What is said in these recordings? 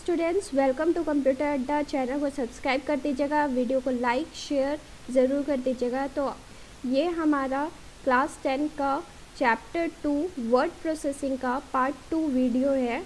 Students, welcome to computer अड्डा। Channel को subscribe कर दीजिएगा, वीडियो को लाइक शेयर ज़रूर कर दीजिएगा। तो ये हमारा क्लास 10 का चैप्टर 2 वर्ड प्रोसेसिंग का पार्ट 2 वीडियो है।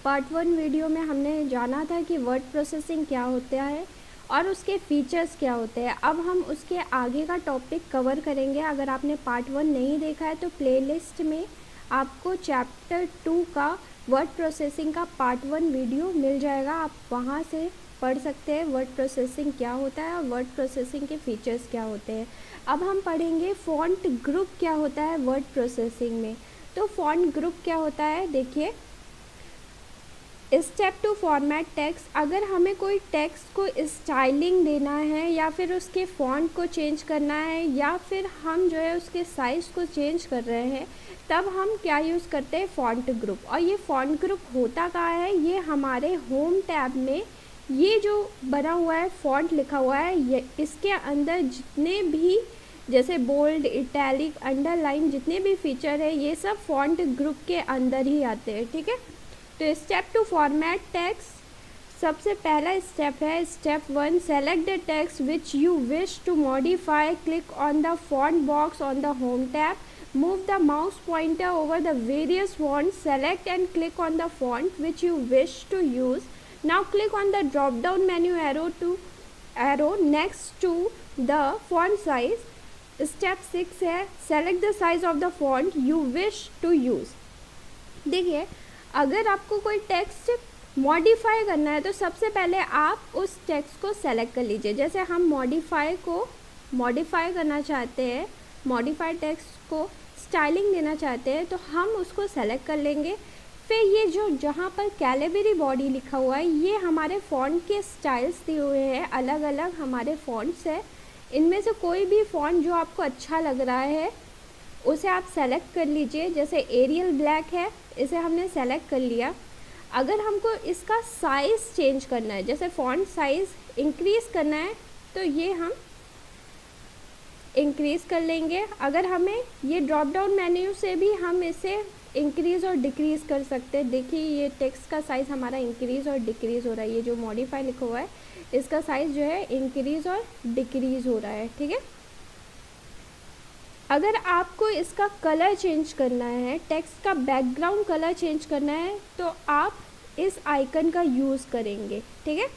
पार्ट 1 वीडियो में हमने जाना था कि वर्ड प्रोसेसिंग क्या होता है और उसके फीचर्स क्या होते हैं। अब हम उसके आगे का टॉपिक कवर करेंगे। अगर आपने पार्ट 1 नहीं देखा है तो प्लेलिस्ट में आपको चैप्टर 2 का वर्ड प्रोसेसिंग का पार्ट 1 वीडियो मिल जाएगा। आप वहाँ से पढ़ सकते हैं वर्ड प्रोसेसिंग क्या होता है और वर्ड प्रोसेसिंग के फीचर्स क्या होते हैं। अब हम पढ़ेंगे फ़ॉन्ट ग्रुप क्या होता है वर्ड प्रोसेसिंग में। तो फ़ॉन्ट ग्रुप क्या होता है, देखिए। Step to format text. अगर हमें कोई टेक्स्ट को स्टाइलिंग देना है या फिर उसके फ़ॉन्ट को चेंज करना है या फिर हम जो है उसके साइज़ को चेंज कर रहे हैं, तब हम क्या यूज़ करते हैं, फ़ॉन्ट ग्रुप। और ये फ़ॉन्ट ग्रुप होता कहाँ है, ये हमारे होम टैब में ये जो बना हुआ है फ़ॉन्ट लिखा हुआ है, ये इसके अंदर जितने भी जैसे बोल्ड, इटैलिक, अंडरलाइन जितने भी फीचर है ये सब फ़ॉन्ट ग्रुप के अंदर ही आते हैं, ठीक है। तो स्टेप टू फॉर्मेट टेक्स्ट, सबसे पहला स्टेप है step 1, select the text which you wish to modify. Click on the font box on the home tab, move the mouse pointer over the various fonts, select and click on the font which you wish to use. Now click on the drop down menu arrow next to the font size. Step 6 है select the size of the font you wish to use। देखिए, अगर आपको कोई text modify करना है तो सबसे पहले आप उस टेक्स्ट को सेलेक्ट कर लीजिए। जैसे हम मॉडिफाई करना चाहते हैं, मॉडिफाइड टेक्स्ट को स्टाइलिंग देना चाहते हैं, तो हम उसको सेलेक्ट कर लेंगे। फिर ये जो जहाँ पर कैलिबरी बॉडी लिखा हुआ है, ये हमारे फ़ॉन्ट के स्टाइल्स दिए हुए हैं, अलग अलग हमारे फ़ॉन्ट्स हैं। इनमें से कोई भी फ़ॉन्ट जो आपको अच्छा लग रहा है उसे आप सेलेक्ट कर लीजिए। जैसे एरियल ब्लैक है, इसे हमने सेलेक्ट कर लिया। अगर हमको इसका साइज़ चेंज करना है, जैसे फ़ॉन्ट साइज़ इंक्रीज़ करना है, तो ये हम इंक्रीज़ कर लेंगे। अगर हमें ये ड्रॉप डाउन मेन्यू से भी हम इसे इंक्रीज़ और डिक्रीज़ कर सकते हैं। देखिए, ये टेक्स्ट का साइज़ हमारा इंक्रीज़ और डिक्रीज़ हो रहा है। ये जो मॉडिफाई लिखा हुआ है इसका साइज़ जो है इंक्रीज़ और डिक्रीज़ हो रहा है, ठीक है। अगर आपको इसका कलर चेंज करना है, टेक्स्ट का बैकग्राउंड कलर चेंज करना है, तो आप इस आइकन का यूज़ करेंगे, ठीक है।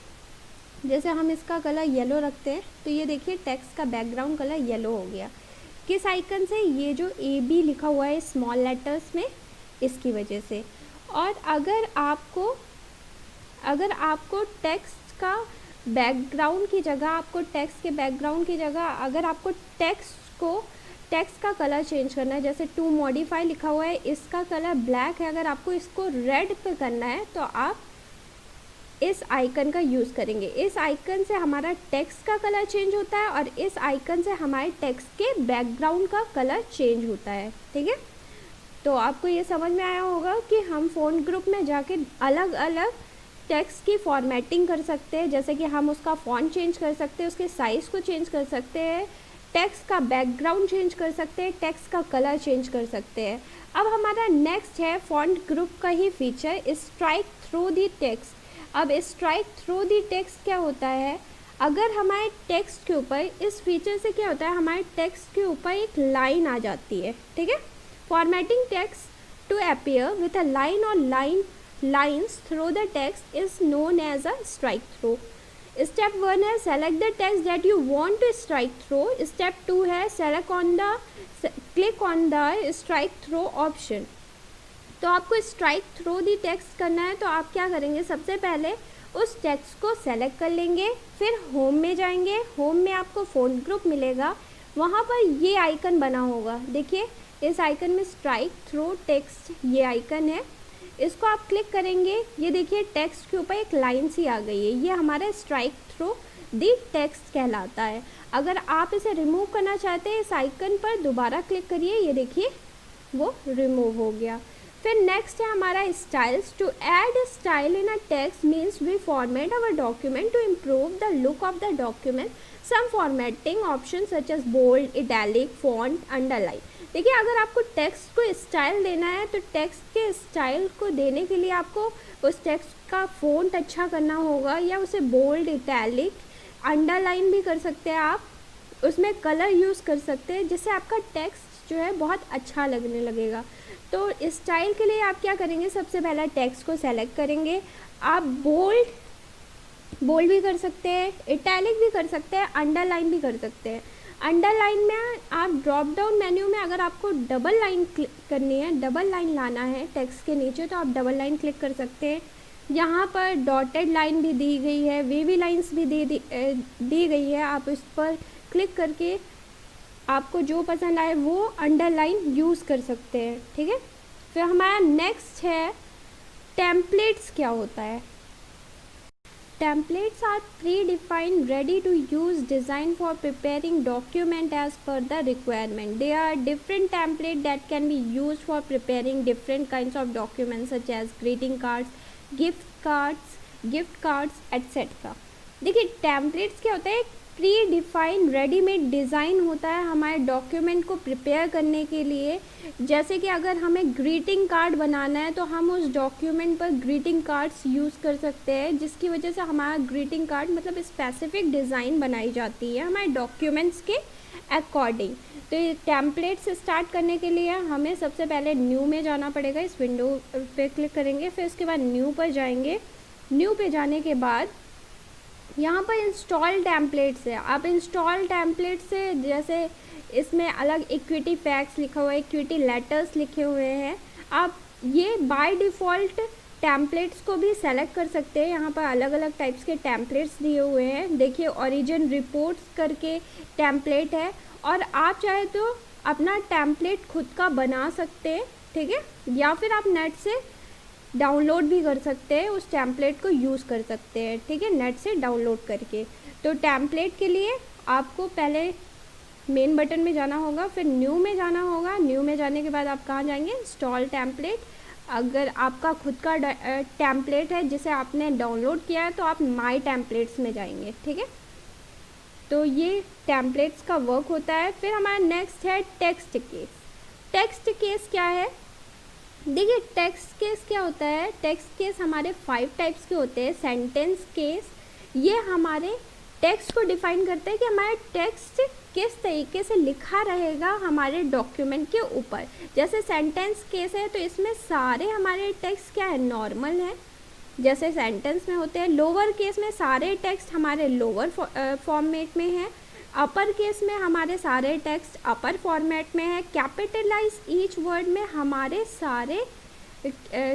जैसे हम इसका कलर येलो रखते हैं, तो ये देखिए टेक्स्ट का बैकग्राउंड कलर येलो हो गया। किस आइकन से, ये जो AB लिखा हुआ है स्मॉल लेटर्स में, इसकी वजह से। और अगर आपको टेक्स्ट का बैकग्राउंड की जगह, अगर आपको टेक्स्ट का कलर चेंज करना है, जैसे टू मॉडिफाई लिखा हुआ है, इसका कलर ब्लैक है, अगर आपको इसको रेड पे करना है तो आप इस आइकन का यूज़ करेंगे। इस आइकन से हमारा टेक्स्ट का कलर चेंज होता है और इस आइकन से हमारे टेक्स्ट के बैकग्राउंड का कलर चेंज होता है, ठीक है। तो आपको ये समझ में आया होगा कि हम फ़ॉन्ट ग्रुप में जाके अलग अलग टेक्स्ट की फॉर्मेटिंग कर सकते हैं। जैसे कि हम उसका फ़ॉन्ट चेंज कर सकते हैं, उसके साइज़ को चेंज कर सकते हैं, टेक्स्ट का बैकग्राउंड चेंज कर सकते हैं, टेक्स्ट का कलर चेंज कर सकते हैं। अब हमारा नेक्स्ट है फ़ॉन्ट ग्रुप का ही feature, strike through the text. अब स्ट्राइक थ्रू दी टेक्स्ट क्या होता है, अगर हमारे टेक्स्ट के ऊपर, इस फीचर से क्या होता है, हमारे टेक्स्ट के ऊपर एक लाइन आ जाती है, ठीक है। Formatting text to appear with a line और lines through the text is known as a strike through. Step 1 है select the text that you want to strike through. Step 2 है click on the strike through option. तो आपको strike through the text करना है, तो आप क्या करेंगे, सबसे पहले उस टेक्स्ट को सेलेक्ट कर लेंगे, फिर होम में जाएंगे। होम में आपको फ़ॉन्ट ग्रुप मिलेगा, वहाँ पर ये आइकन बना होगा। देखिए, इस आइकन में स्ट्राइक थ्रू टेक्स्ट ये आइकन है, इसको आप क्लिक करेंगे। ये देखिए टेक्स्ट के ऊपर एक लाइन सी आ गई है, ये हमारा स्ट्राइक थ्रू दी टेक्स्ट कहलाता है। अगर आप इसे रिमूव करना चाहते हैं, इस आइकन पर दोबारा क्लिक करिए, ये देखिए वो रिमूव हो गया। फिर नेक्स्ट है हमारा styles. To add style in a text means we format our document to improve the look of the document. Some formatting option such as bold, italic, font, underline. देखिए, अगर आपको टेक्स्ट को style देना है तो text के style को देने के लिए आपको उस टेक्स्ट का फ़ॉन्ट अच्छा करना होगा, या उसे बोल्ड, इटैलिक, अंडरलाइन भी कर सकते हैं आप, उसमें कलर यूज़ कर सकते हैं, जिससे आपका टेक्स्ट जो है बहुत अच्छा लगने लगेगा। तो स्टाइल के लिए आप क्या करेंगे, सबसे पहला टेक्स्ट को सेलेक्ट करेंगे। आप बोल्ड भी कर सकते हैं, इटैलिक भी कर सकते हैं, अंडरलाइन भी कर सकते हैं। अंडरलाइन में आप ड्रॉप डाउन मेन्यू में अगर आपको डबल लाइन क्लिक करनी है, डबल लाइन लाना है टेक्स्ट के नीचे, तो आप डबल लाइन क्लिक कर सकते हैं। यहाँ पर डॉटेड लाइन भी दी गई है, वेवी लाइंस भी दी गई है। आप इस पर क्लिक करके आपको जो पसंद आए वो अंडरलाइन यूज़ कर सकते हैं, ठीक है। फिर हमारा नेक्स्ट है टेम्पलेट्स। क्या होता है? Templates are predefined, ready to use design for preparing document as per the requirement. There are different templates that can be used for preparing different kinds of documents such as greeting cards, gift cards, etc. देखिए, templates क्या होता है? Pre defined readymade design होता है हमारे document को prepare करने के लिए। जैसे कि अगर हमें ग्रीटिंग कार्ड बनाना है तो हम उस डॉक्यूमेंट पर ग्रीटिंग कार्ड्स यूज़ कर सकते हैं, जिसकी वजह से हमारा ग्रीटिंग कार्ड मतलब स्पेसिफिक डिज़ाइन बनाई जाती है हमारे डॉक्यूमेंट्स के अकॉर्डिंग। तो ये टेम्पलेट्स स्टार्ट करने के लिए हमें सबसे पहले न्यू में जाना पड़ेगा। इस विंडो पे क्लिक करेंगे, फिर उसके बाद न्यू पर जाएंगे। न्यू पे जाने के बाद यहाँ पर इंस्टॉल टेम्पलेट्स है। आप इंस्टॉल टेम्पलेट से, जैसे इसमें अलग इक्विटी फैक्ट्स लिखा हुआ है, इक्विटी लेटर्स लिखे हुए हैं, आप ये बाय डिफ़ॉल्ट टेम्पलेट्स को भी सेलेक्ट कर सकते हैं। यहाँ पर अलग अलग टाइप्स के टेम्पलेट्स दिए हुए हैं। देखिए, ओरिजिन रिपोर्ट्स करके टेम्पलेट है, और आप चाहे तो अपना टेम्पलेट खुद का बना सकते हैं, ठीक है, या फिर आप नेट से डाउनलोड भी कर सकते हैं, उस टेम्पलेट को यूज़ कर सकते हैं, ठीक है, नेट से डाउनलोड करके। तो टेम्पलेट के लिए आपको पहले मेन बटन में जाना होगा, फिर न्यू में जाना होगा। न्यू में जाने के बाद आप कहाँ जाएंगे? Install template. अगर आपका खुद का टेम्पलेट है जिसे आपने डाउनलोड किया है तो आप माई टेम्पलेट्स में जाएंगे, ठीक है। तो ये टेम्पलेट्स का वर्क होता है। फिर हमारा नेक्स्ट है टेक्स्ट केस। टेक्स्ट केस क्या है? देखिए, टेक्स्ट केस क्या होता है? टेक्स्ट केस हमारे 5 टाइप्स के होते हैं। सेंटेंस केस, ये हमारे टेक्स्ट को डिफाइन करते हैं कि हमारा टेक्स्ट किस तरीके से लिखा रहेगा हमारे डॉक्यूमेंट के ऊपर। जैसे सेंटेंस केस है तो इसमें सारे हमारे टेक्स्ट क्या है? नॉर्मल है, जैसे सेंटेंस में होते हैं। लोअर केस में सारे टेक्स्ट हमारे लोअर फॉर्मेट में है। अपर केस में हमारे सारे टेक्स्ट अपर फॉर्मेट में है। कैपिटलाइज ईच वर्ड में हमारे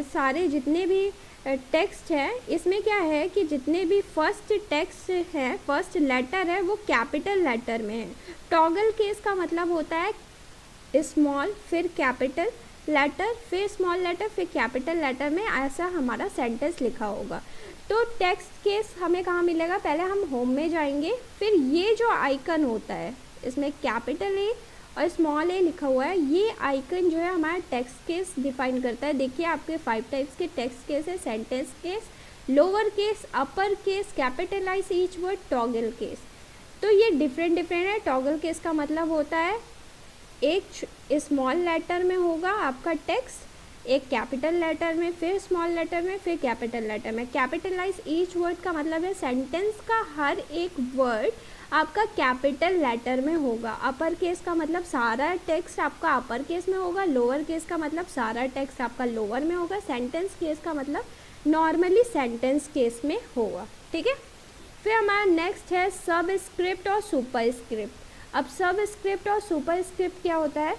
सारे जितने भी टेक्स्ट है, इसमें क्या है कि जितने भी फर्स्ट टेक्स्ट है, फर्स्ट लेटर है, वो कैपिटल लेटर में है। टॉगल केस का मतलब होता है स्मॉल फिर कैपिटल लेटर फिर स्मॉल लेटर फिर कैपिटल लेटर में, ऐसा हमारा सेंटेंस लिखा होगा। तो टेक्स्ट केस हमें कहाँ मिलेगा? पहले हम होम में जाएंगे, फिर ये जो आइकन होता है इसमें कैपिटल ए और स्मॉल ए लिखा हुआ है, ये आइकन जो है हमारा टेक्स्ट केस डिफाइन करता है। देखिए, आपके 5 टाइप्स के टेक्स्ट केस है। Sentence case, lower case, upper case, capitalise each word, toggle case. तो ये डिफरेंट है। टॉगल केस का मतलब होता है एक स्मॉल लेटर में होगा आपका टेक्स्ट, एक कैपिटल लेटर में, फिर स्मॉल लेटर में, फिर कैपिटल लेटर में। कैपिटलाइज ईच वर्ड का मतलब है सेंटेंस का हर एक वर्ड आपका कैपिटल लेटर में होगा। अपर केस का मतलब सारा टेक्स्ट आपका अपर केस में होगा। लोअर केस का मतलब सारा टेक्स्ट आपका लोअर में होगा। सेंटेंस केस का मतलब नॉर्मली सेंटेंस केस में होगा, ठीक है। फिर हमारा नेक्स्ट है सब स्क्रिप्ट और सुपर स्क्रिप्ट। अब सब स्क्रिप्ट और सुपर स्क्रिप्ट क्या होता है?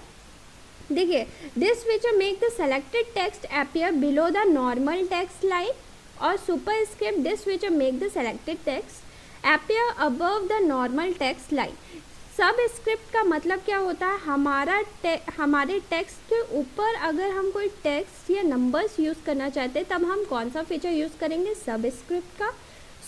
देखिए, this feature make the selected text appear below the normal text line, और superscript this feature make the selected text appear above the normal text line. Subscript का मतलब क्या होता है? हमारे टेक्स्ट के ऊपर अगर हम कोई टेक्स्ट या नंबर्स यूज़ करना चाहते हैं तब हम कौन सा फीचर यूज़ करेंगे? सब स्क्रिप्ट का।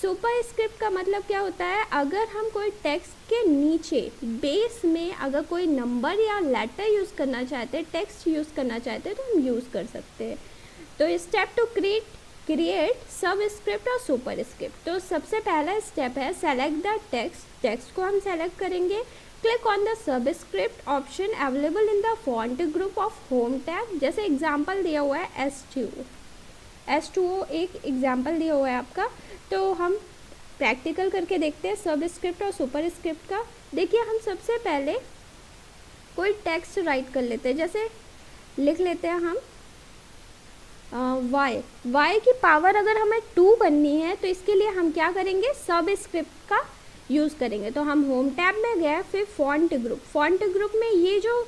सुपर स्क्रिप्ट का मतलब क्या होता है, अगर हम कोई टेक्स्ट के नीचे बेस में अगर कोई नंबर या लेटर यूज़ करना चाहते हैं, टेक्स्ट यूज़ करना चाहते हैं, तो हम यूज़ कर सकते हैं। तो स्टेप टू क्रिएट सब स्क्रिप्ट और सुपर स्क्रिप्ट। तो सबसे पहला स्टेप है सेलेक्ट द टेक्स्ट को हम सेलेक्ट करेंगे। Click on the sub script option available in the font group of home tab. जैसे एग्जाम्पल दिया हुआ है S2O एक एग्जाम्पल दिया हुआ है आपका। तो हम प्रैक्टिकल करके देखते हैं सब स्क्रिप्ट और सुपर स्क्रिप्ट का। देखिए हम सबसे पहले कोई टेक्स्ट राइट कर लेते हैं, जैसे लिख लेते हैं हम y की पावर अगर हमें 2 करनी है तो इसके लिए हम क्या करेंगे, सब स्क्रिप्ट का यूज़ करेंगे। तो हम होम टैब में गए, फिर फॉन्ट ग्रुप में ये जो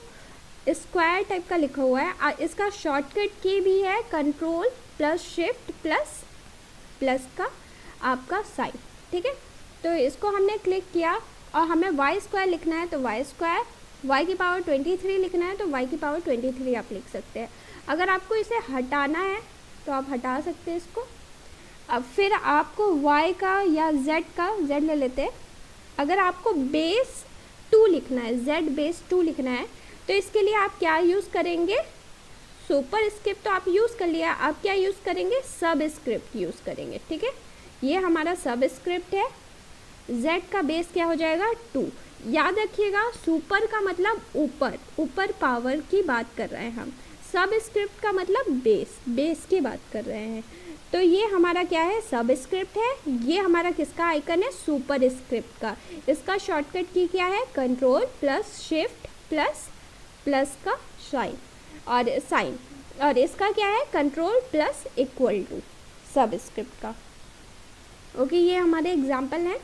स्क्वायर टाइप का लिखा हुआ है इसका शॉर्टकट की भी है कंट्रोल प्लस शिफ्ट प्लस का आपका साइन, ठीक है। तो इसको हमने क्लिक किया और हमें वाई स्क्वायर लिखना है तो वाई स्क्वायर, वाई की पावर 23 लिखना है तो वाई की पावर 23 आप लिख सकते हैं। अगर आपको इसे हटाना है तो आप हटा सकते हैं इसको। अब फिर आपको y का या z ले लेते हैं। अगर आपको बेस 2 लिखना है, z बेस 2 लिखना है, तो इसके लिए आप क्या यूज़ करेंगे, सुपर स्क्रिप्ट तो आप यूज़ कर लिया, आप क्या यूज़ करेंगे, सब स्क्रिप्ट यूज़ करेंगे, ठीक है। ये हमारा सब स्क्रिप्ट है। z का बेस क्या हो जाएगा 2। याद रखिएगा सुपर का मतलब ऊपर पावर की बात कर रहे हैं हम, सब स्क्रिप्ट का मतलब बेस की बात कर रहे हैं। तो ये हमारा क्या है, सब स्क्रिप्ट है। ये हमारा किसका आइकन है, सुपर स्क्रिप्ट का। इसका शॉर्टकट की क्या है, कंट्रोल प्लस शिफ्ट प्लस का साइन और इसका क्या है, कंट्रोल प्लस इक्वल टू सब स्क्रिप्ट का। ओके, ये हमारे एग्जाम्पल हैं।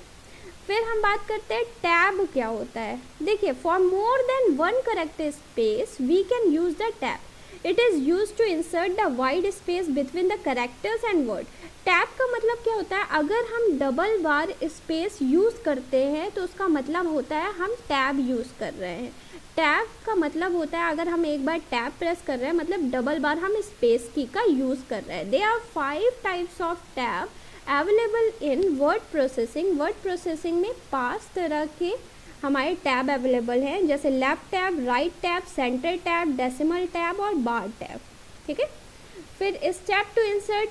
फिर हम बात करते हैं टैब क्या होता है। देखिए for more than 1 character space we can use the tab. It is use to insert the wide space between the characters and word. Tab का मतलब क्या होता है, अगर हम डबल बार स्पेस यूज़ करते हैं तो उसका मतलब होता है हम टैब यूज़ कर रहे हैं। टैब का मतलब होता है अगर हम एक बार टैब प्रेस कर रहे हैं मतलब डबल बार हम स्पेस की का यूज़ कर रहे हैं। They are 5 types of tab available in word processing. Word processing में 5 तरह के हमारे टैब अवेलेबल हैं, जैसे left tab, right tab, centre tab, decimal tab और बार टैब, ठीक है। फिर स्टेप टू इंसर्ट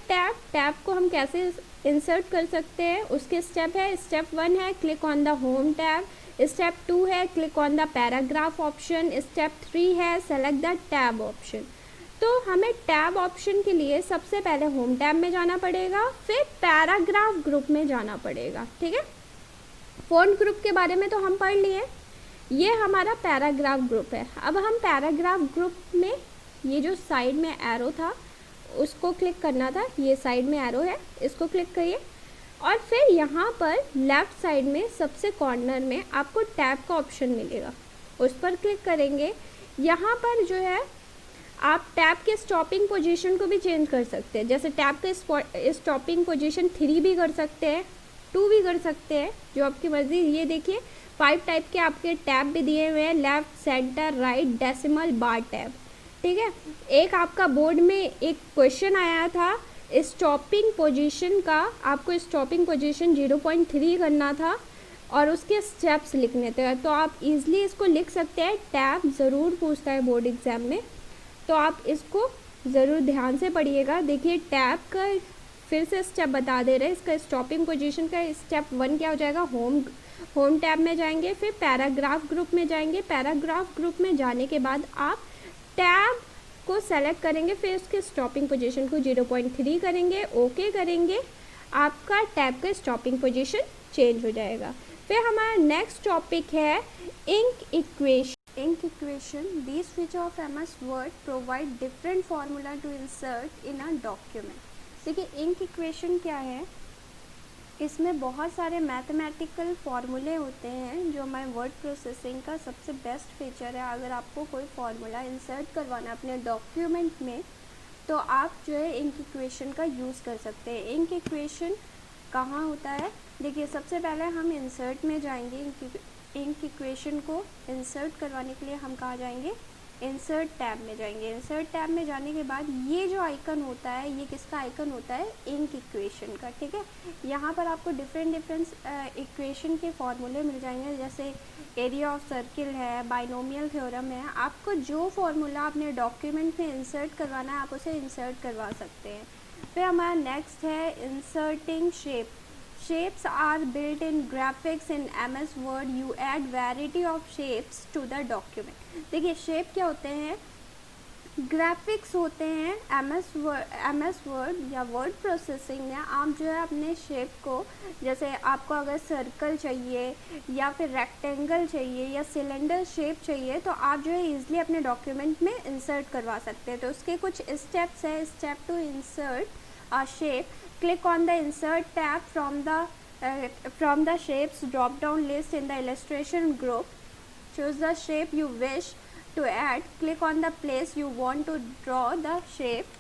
टैब को हम कैसे इंसर्ट कर सकते हैं, उसके स्टेप है। स्टेप 1 है click on the home tab, step 2 है click on the paragraph option, step 3 है सेलेक्ट द टैब ऑप्शन। तो हमें टैब ऑप्शन के लिए सबसे पहले होम टैब में जाना पड़ेगा, फिर पैराग्राफ ग्रुप में जाना पड़ेगा, ठीक है। फॉन्ट ग्रुप के बारे में तो हम पढ़ लिए, ये हमारा पैराग्राफ ग्रुप है। अब हम पैराग्राफ ग्रुप में ये जो साइड में एरो था उसको क्लिक करना था, ये साइड में एरो है, इसको क्लिक करिए और फिर यहाँ पर लेफ़्ट साइड में सबसे कॉर्नर में आपको टैब का ऑप्शन मिलेगा, उस पर क्लिक करेंगे। यहाँ पर जो है आप टैब के स्टॉपिंग पोजीशन को भी चेंज कर सकते हैं, जैसे टैब के स्टॉपिंग पोजीशन 3 भी कर सकते हैं, 2 भी कर सकते हैं, जो आपकी मर्ज़ी। ये देखिए 5 टाइप के आपके टैब भी दिए हुए हैं, लेफ़्ट, सेंटर, राइट, डेसिमल, बार टैब, ठीक है। एक आपका बोर्ड में एक क्वेश्चन आया था स्टॉपिंग पोजीशन का, आपको स्टॉपिंग पोजीशन 0.3 करना था और उसके स्टेप्स लिखने थे, तो आप इजीली इसको लिख सकते हैं। टैब ज़रूर पूछता है बोर्ड एग्ज़ाम में, तो आप इसको ज़रूर ध्यान से पढ़िएगा। देखिए टैब का फिर से स्टेप बता दे रहे हैं, इसका स्टॉपिंग पोजीशन का स्टेप 1 क्या हो जाएगा, होम टैब में जाएंगे, फिर पैराग्राफ ग्रुप में जाएंगे। पैराग्राफ ग्रुप में जाने के बाद आप टैब को सेलेक्ट करेंगे, फिर उसके स्टॉपिंग पोजीशन को 0.3 करेंगे, ओके करेंगे, आपका टैब का स्टॉपिंग पोजीशन चेंज हो जाएगा। फिर हमारा नेक्स्ट टॉपिक है ink equation. Ink equation, these feature of MS Word provide different formula to insert in a document। देखिए इंक इक्वेशन क्या है, इसमें बहुत सारे मैथमेटिकल फार्मूले होते हैं जो हमारे वर्ड प्रोसेसिंग का सबसे बेस्ट फीचर है। अगर आपको कोई फार्मूला इंसर्ट करवाना है अपने डॉक्यूमेंट में तो आप जो है इंक इक्वेशन का यूज़ कर सकते हैं। इंक इक्वेशन कहाँ होता है, देखिए सबसे पहले हम इंसर्ट में जाएंगे। इंक इक्वेशन को इंसर्ट करवाने के लिए हम कहाँ जाएंगे, इंसर्ट टैब में जाएंगे। इंसर्ट टैब में जाने के बाद ये जो आइकन होता है, ये किसका आइकन होता है, इंक इक्वेशन का, ठीक है। यहाँ पर आपको डिफरेंट इक्वेशन के फॉर्मूले मिल जाएंगे, जैसे एरिया ऑफ सर्किल है, बाइनोमियल थ्योरम है। आपको जो फॉर्मूला अपने डॉक्यूमेंट में इंसर्ट करवाना है आप उसे इंसर्ट करवा सकते हैं। फिर हमारा नेक्स्ट है inserting shape. Shapes are built in graphics in MS Word. You add variety of shapes to the document. देखिए शेप क्या होते हैं, ग्राफिक्स होते हैं। MS वर्ड या वर्ड प्रोसेसिंग में आप जो है अपने शेप को, जैसे आपको अगर सर्कल चाहिए या फिर रेक्टेंगल चाहिए या सिलेंडर शेप चाहिए तो आप जो है ईजिली अपने डॉक्यूमेंट में इंसर्ट करवा सकते हैं। तो उसके कुछ स्टेप्स है। Step to insert a shape, click on the insert tab from the shapes drop down list in the illustration group. Choose the shape you wish to add, click on the place you want to draw the shape,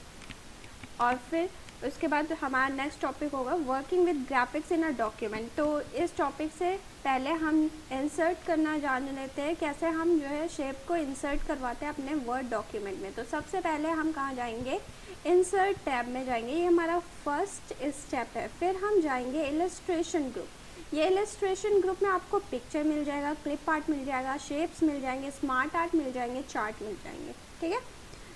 और फिर उसके बाद हमारा next topic होगा working with graphics in a document. तो इस topic से पहले हम इंसर्ट करना जान लेते हैं, कैसे हम जो है शेप को इंसर्ट करवाते हैं अपने वर्ड डॉक्यूमेंट में। तो सबसे पहले हम कहाँ जाएंगे, इंसर्ट टैब में जाएंगे, ये हमारा फर्स्ट स्टेप है। फिर हम जाएंगे इलस्ट्रेशन ग्रुप। ये इलस्ट्रेशन ग्रुप में आपको पिक्चर मिल जाएगा, क्लिप आर्ट मिल जाएगा, शेप्स मिल जाएंगे, स्मार्ट आर्ट मिल जाएंगे, चार्ट मिल जाएंगे, ठीक है।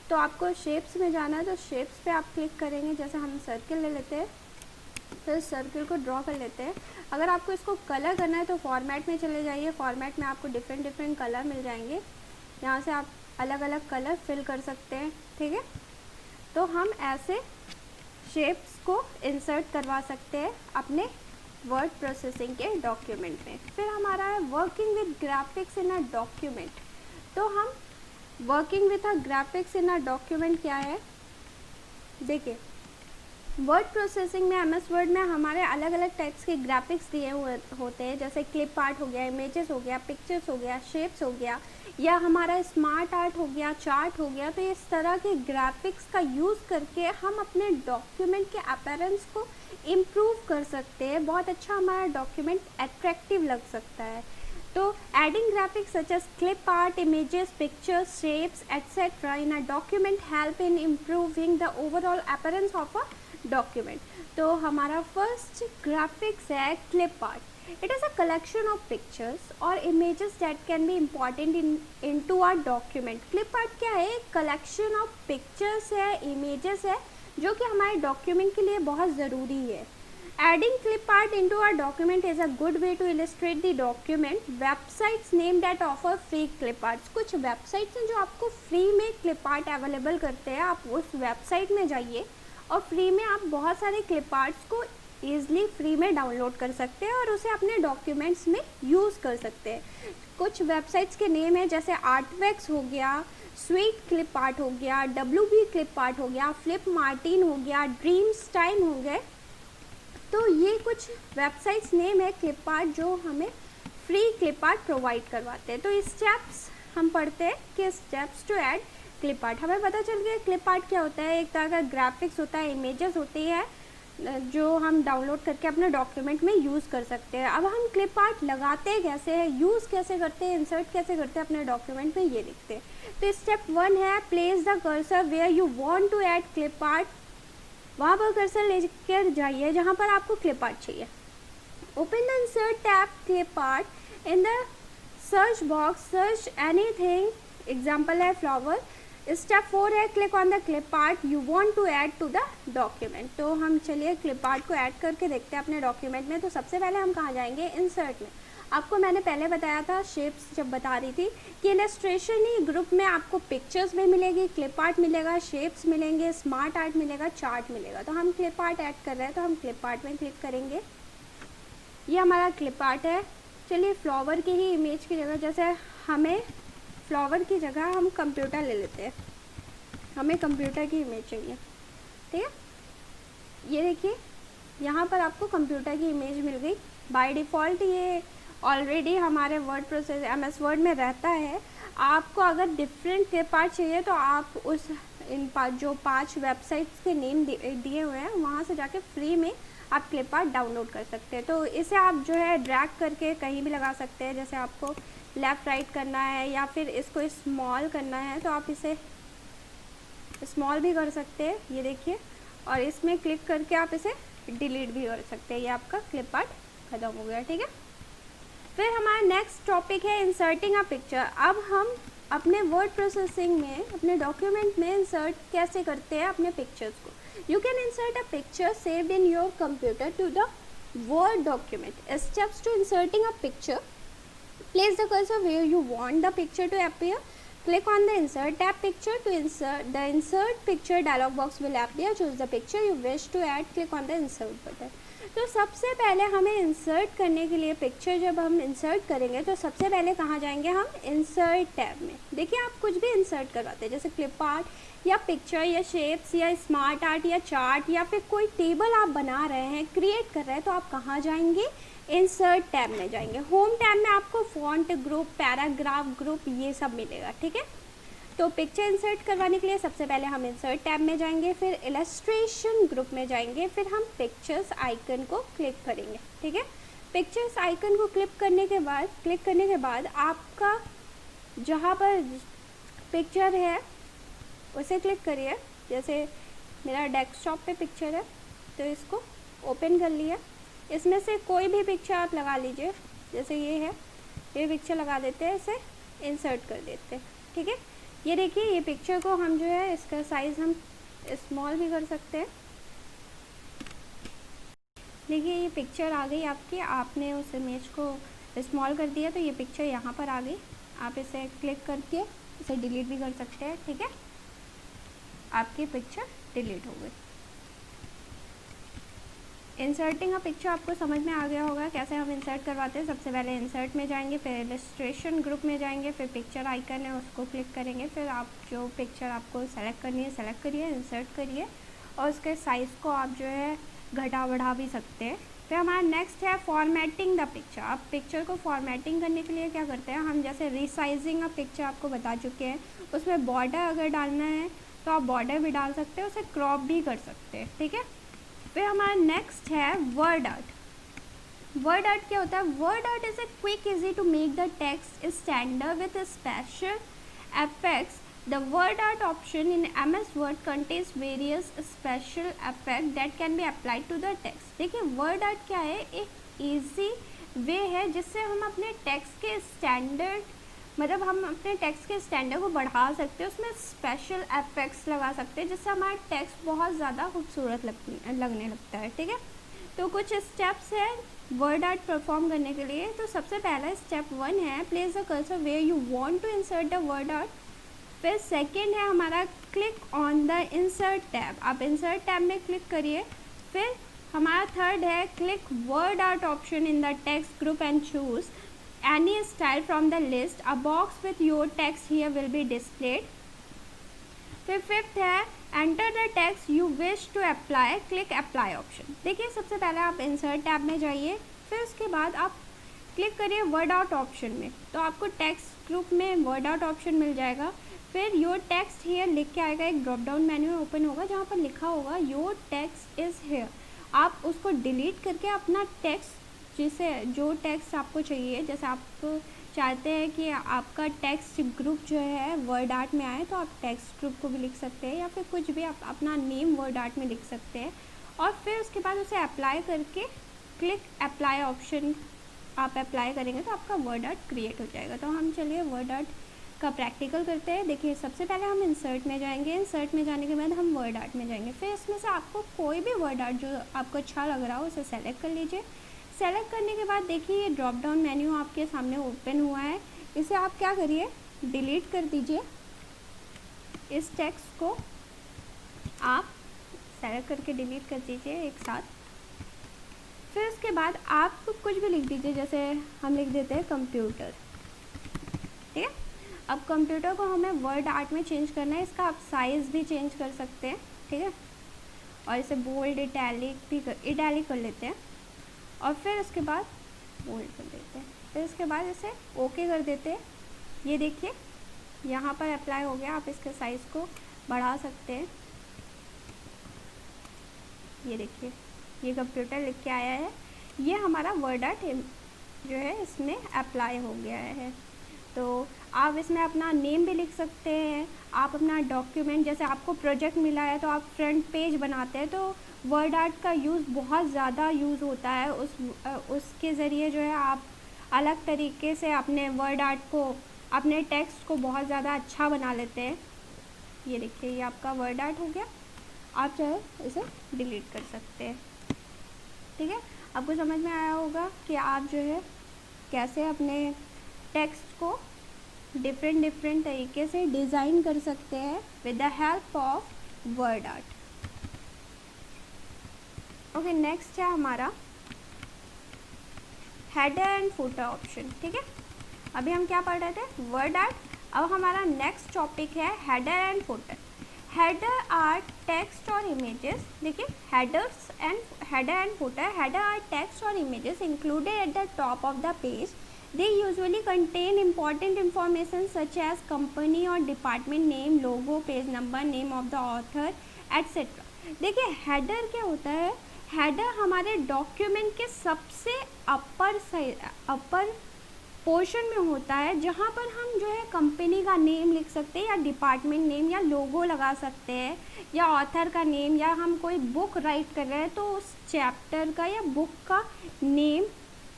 तो आपको शेप्स में जाना है तो शेप्स पे आप क्लिक करेंगे। जैसे हम सर्किल ले लेते हैं, फिर सर्किल को ड्रॉ कर लेते हैं। अगर आपको इसको कलर करना है तो फॉर्मेट में चले जाइए। फॉर्मेट में आपको डिफरेंट कलर मिल जाएंगे, यहाँ से आप अलग अलग कलर फिल कर सकते हैं, ठीक है। तो हम ऐसे शेप्स को इंसर्ट करवा सकते हैं अपने वर्ड प्रोसेसिंग के डॉक्यूमेंट में। फिर हमारा है working with graphics in a document. तो हम working with a graphics in a document क्या है, देखिए वर्ड प्रोसेसिंग में MS वर्ड में हमारे अलग अलग टाइप्स के ग्राफिक्स दिए हुए होते हैं, जैसे क्लिप आर्ट हो गया, इमेजेस हो गया, पिक्चर्स हो गया, शेप्स हो गया, या हमारा स्मार्ट आर्ट हो गया, चार्ट हो गया। तो इस तरह के ग्राफिक्स का यूज़ करके हम अपने डॉक्यूमेंट के अपीयरेंस को इम्प्रूव कर सकते हैं। बहुत अच्छा हमारा डॉक्यूमेंट अट्रैक्टिव लग सकता है। तो adding graphics such as clip art, images, pictures, shapes etcetera in a document help in improving the overall appearance of a document. तो हमारा फर्स्ट ग्राफिक्स है clip art. It is a collection of pictures और images that can be important into our document. Clip art क्या है, एक collection of pictures है, images है, जो कि हमारे डॉक्यूमेंट के लिए बहुत ज़रूरी है। Adding clip art into our document is a good way to illustrate the document. Websites named that offer free clip arts. कुछ वेबसाइट्स हैं जो आपको फ्री में क्लिप आर्ट अवेलेबल करते हैं। आप उस वेबसाइट में जाइए और फ्री में आप बहुत सारे क्लिप आर्ट्स को ईजिली फ्री में डाउनलोड कर सकते हैं और उसे अपने डॉक्यूमेंट्स में यूज़ कर सकते हैं। कुछ वेबसाइट्स के नेम है, जैसे आर्टवैक्स हो गया, स्वीट क्लिप आर्ट हो गया, WB क्लिप आर्ट हो गया, फ्लिप मार्टिन हो गया, ड्रीम्स टाइम हो गए। तो ये कुछ वेबसाइट्स नेम है क्लिप आर्ट जो हमें फ्री क्लिप आर्ट प्रोवाइड करवाते हैं। तो स्टेप्स हम पढ़ते हैं कि steps to add clip art. हमें पता चल गया क्लिप आर्ट क्या होता है, एक तरह का ग्राफिक्स होता है, इमेजेस होती है जो हम डाउनलोड करके अपने डॉक्यूमेंट में यूज़ कर सकते हैं। अब हम क्लिप आर्ट लगाते कैसे हैं, यूज़ कैसे करते हैं, इंसर्ट कैसे करते हैं अपने डॉक्यूमेंट में, ये देखते हैं। तो स्टेप 1 है place the cursor where you want to add clip art. वहाँ पर कर्सर लेकर जाइए जहाँ पर आपको क्लिप आर्ट चाहिए। Open the insert tab clip art in the search box, search anything, example है फ्लावर। स्टेप 4 है click on the clip art you want to add to the document. तो हम चलिए क्लिप आर्ट को add करके देखते हैं अपने डॉक्यूमेंट में। तो सबसे पहले हम कहाँ जाएंगे, इंसर्ट में। आपको मैंने पहले बताया था शेप्स जब बता रही थी कि इलस्ट्रेशन ही ग्रुप में आपको पिक्चर्स भी मिलेगी, क्लिप आर्ट मिलेगा, शेप्स मिलेंगे, स्मार्ट आर्ट मिलेगा, चार्ट मिलेगा। तो हम क्लिप आर्ट ऐड कर रहे हैं तो हम क्लिप आर्ट में क्लिक करेंगे। ये हमारा क्लिप आर्ट है। चलिए फ्लावर की ही इमेज की जगह, जैसे हमें फ्लावर की जगह हम कंप्यूटर ले लेते हैं, हमें कंप्यूटर की इमेज चाहिए, ठीक है। ये देखिए यहाँ पर आपको कंप्यूटर की इमेज मिल गई। बाय डिफ़ॉल्ट ये ऑलरेडी हमारे वर्ड प्रोसेस MS वर्ड में रहता है। आपको अगर डिफरेंट क्लिप आर्ट चाहिए तो आप उस जो 5 वेबसाइट्स के नेम दिए हुए हैं वहाँ से जाके फ्री में आप क्लिप आर्ट डाउनलोड कर सकते हैं। तो इसे आप जो है ड्रैग करके कहीं भी लगा सकते हैं। जैसे आपको लेफ़्ट राइट करना है या फिर इसको स्मॉल करना है तो आप इसे स्मॉल भी कर सकते हैं, ये देखिए। और इसमें क्लिक करके आप इसे डिलीट भी कर सकते हैं। ये आपका क्लिप आर्ट ख़त्म हो गया, ठीक है। फिर हमारा नेक्स्ट टॉपिक है इंसर्टिंग अ पिक्चर। अब हम अपने वर्ड प्रोसेसिंग में, अपने डॉक्यूमेंट में इंसर्ट कैसे करते हैं अपने पिक्चर्स को। You can insert a picture saved in your computer to the Word document. Steps to inserting a picture: place the cursor where you want the picture to appear. Click on the insert tab picture to insert. The insert picture dialog box will appear. Choose the picture you wish to add. Click on the insert button. तो सबसे पहले हमें insert करने के लिए picture जब हम insert करेंगे तो सबसे पहले कहाँ जाएंगे हम? इंसर्ट टैब में। देखिए आप कुछ भी इंसर्ट करवाते हैं जैसे क्लिप आर्ट या पिक्चर या शेप्स या स्मार्ट आर्ट या चार्ट या फिर कोई टेबल आप बना रहे हैं, क्रिएट कर रहे हैं, तो आप कहाँ जाएंगे? इंसर्ट टैब में जाएंगे। होम टैब में आपको फॉन्ट ग्रुप, पैराग्राफ ग्रुप ये सब मिलेगा, ठीक है। तो पिक्चर इंसर्ट करवाने के लिए सबसे पहले हम इंसर्ट टैब में जाएंगे, फिर इलस्ट्रेशन ग्रुप में जाएंगे, फिर हम पिक्चर्स आइकन को क्लिक करेंगे, ठीक है। पिक्चर्स आइकन को क्लिक करने के बाद आपका जहाँ पर पिक्चर है उसे क्लिक करिए। जैसे मेरा डेस्कटॉप पे पिक्चर है तो इसको ओपन कर लिया। इसमें से कोई भी पिक्चर आप लगा लीजिए, जैसे ये है, ये पिक्चर लगा देते हैं, इसे इंसर्ट कर देते हैं, ठीक है। ये देखिए ये पिक्चर को हम जो है इसका साइज़ हम स्मॉल भी कर सकते हैं। देखिए ये पिक्चर आ गई आपकी, आपने उस इमेज को स्मॉल कर दिया तो ये पिक्चर यहाँ पर आ गई। आप इसे क्लिक करके इसे डिलीट भी कर सकते हैं, ठीक है। आपकी पिक्चर डिलीट हो गई। इंसर्टिंग अ पिक्चर आपको समझ में आ गया होगा कैसे हम इंसर्ट करवाते हैं। सबसे पहले इंसर्ट में जाएंगे, फिर इलस्ट्रेशन ग्रुप में जाएंगे, फिर पिक्चर आइकन है उसको क्लिक करेंगे, फिर आप जो पिक्चर आपको सेलेक्ट करनी है सेलेक्ट करिए, इंसर्ट करिए और उसके साइज़ को आप जो है घटा बढ़ा भी सकते हैं। फिर हमारा नेक्स्ट है फॉर्मेटिंग द पिक्चर। आप पिक्चर को फॉर्मेटिंग करने के लिए क्या करते हैं हम, जैसे रिसाइजिंग अ पिक्चर आपको बता चुके हैं। उसमें बॉर्डर अगर डालना है तो आप बॉर्डर भी डाल सकते हैं, उसे क्रॉप भी कर सकते हैं, ठीक है। फिर हमारा नेक्स्ट है वर्ड आर्ट। वर्ड आर्ट क्या होता है? Word art is a quick easy to make the text standard with special effects. The word art option in MS Word contains various special effects that can be applied to the text। देखिए word art क्या है? एक easy way है जिससे हम अपने text के standard, मतलब हम अपने टेक्स्ट के स्टैंडर्ड को बढ़ा सकते हैं, उसमें स्पेशल इफेक्ट्स लगा सकते हैं जिससे हमारा टेक्स्ट बहुत ज़्यादा खूबसूरत लगने लगता है, ठीक है। तो कुछ स्टेप्स हैं वर्ड आर्ट परफॉर्म करने के लिए। तो सबसे पहला स्टेप 1 है place the cursor where you want to insert the word art. फिर सेकेंड है हमारा click on the insert tab. आप इंसर्ट टैब में क्लिक करिए। फिर हमारा थर्ड है click word art option in the text group and choose any style from the list. A box with your text here will be displayed. फिर fifth है enter the text you wish to apply, click apply option। देखिए सबसे पहले आप insert tab में जाइए, फिर उसके बाद आप क्लिक करिए वर्ड आउट ऑप्शन में, तो आपको टेक्स्ट ग्रुप में वर्ड आउट ऑप्शन मिल जाएगा। फिर योर टेक्स्ट हेयर लिख के आएगा, एक ड्रॉप डाउन मेन्यू ओपन होगा जहाँ पर लिखा होगा योर टेक्स्ट इज़ हेयर। आप उसको डिलीट करके अपना टेक्स्ट, जिसे जो टेक्स्ट आपको चाहिए, जैसे आप चाहते हैं कि आपका टेक्स्ट ग्रुप जो है वर्ड आर्ट में आए तो आप टेक्स्ट ग्रुप को भी लिख सकते हैं या फिर कुछ भी आप अपना नेम वर्ड आर्ट में लिख सकते हैं। और फिर उसके बाद उसे अप्लाई करके क्लिक अप्लाई ऑप्शन आप अप्लाई करेंगे तो आपका वर्ड आर्ट क्रिएट हो जाएगा। तो हम चलिए वर्ड आर्ट का प्रैक्टिकल करते हैं। देखिए सबसे पहले हम इंसर्ट में जाएंगे, इंसर्ट में जाने के बाद हम वर्ड आर्ट में जाएंगे। फिर इसमें से आपको कोई भी वर्ड आर्ट जो आपको अच्छा लग रहा हो उसे सेलेक्ट कर लीजिए। सेलेक्ट करने के बाद देखिए ये ड्रॉप डाउन मेन्यू आपके सामने ओपन हुआ है, इसे आप क्या करिए डिलीट कर दीजिए। इस टेक्स्ट को आप सेलेक्ट करके डिलीट कर दीजिए एक साथ। फिर उसके बाद आप कुछ भी लिख दीजिए, जैसे हम लिख देते हैं कंप्यूटर, ठीक है। अब कंप्यूटर को हमें वर्ड आर्ट में चेंज करना है, इसका आप साइज़ भी चेंज कर सकते हैं, ठीक है। और इसे बोल्ड इटैलिक कर लेते हैं और फिर उसके बाद बोल्ड कर देते हैं। फिर उसके बाद इसे ओके कर देते हैं। ये देखिए यहाँ पर अप्लाई हो गया। आप इसके साइज़ को बढ़ा सकते हैं, ये देखिए ये कंप्यूटर लिख के आया है, ये हमारा वर्ड आर्ट जो है इसमें अप्लाई हो गया है। तो आप इसमें अपना नेम भी लिख सकते हैं, आप अपना डॉक्यूमेंट, जैसे आपको प्रोजेक्ट मिला है तो आप फ्रंट पेज बनाते हैं, तो वर्ड आर्ट का यूज़ बहुत ज़्यादा यूज़ होता है। उसके ज़रिए जो है आप अलग तरीके से अपने वर्ड आर्ट को, अपने टेक्स्ट को बहुत ज़्यादा अच्छा बना लेते हैं। ये देखिए, ये आपका वर्ड आर्ट हो गया, आप चाहे इसे डिलीट कर सकते हैं। ठीक है, आपको समझ में आया होगा कि आप जो है कैसे अपने टेक्स्ट को डिफरेंट तरीके से डिज़ाइन कर सकते हैं with the help of word art. Okay, next है हमारा हेडर एंड फुटर ऑप्शन। ठीक है, अभी हम क्या पढ़ रहे थे, वर्ड आर्ट। अब हमारा नेक्स्ट टॉपिक है header and footer. Header are text और इमेजेस। देखिए, header and footer. Header are text और images included at the top of the page. They usually contain important information such as company or department name, logo, page number, name of the author, etc. देखिए, header क्या होता है, header हमारे document के सबसे upper portion में होता है, जहाँ पर हम जो है कंपनी का नेम लिख सकते हैं, या डिपार्टमेंट नेम, या लोगो लगा सकते हैं, या ऑथर का नेम, या हम कोई बुक राइट कर रहे हैं तो उस चैप्टर का या बुक का नेम,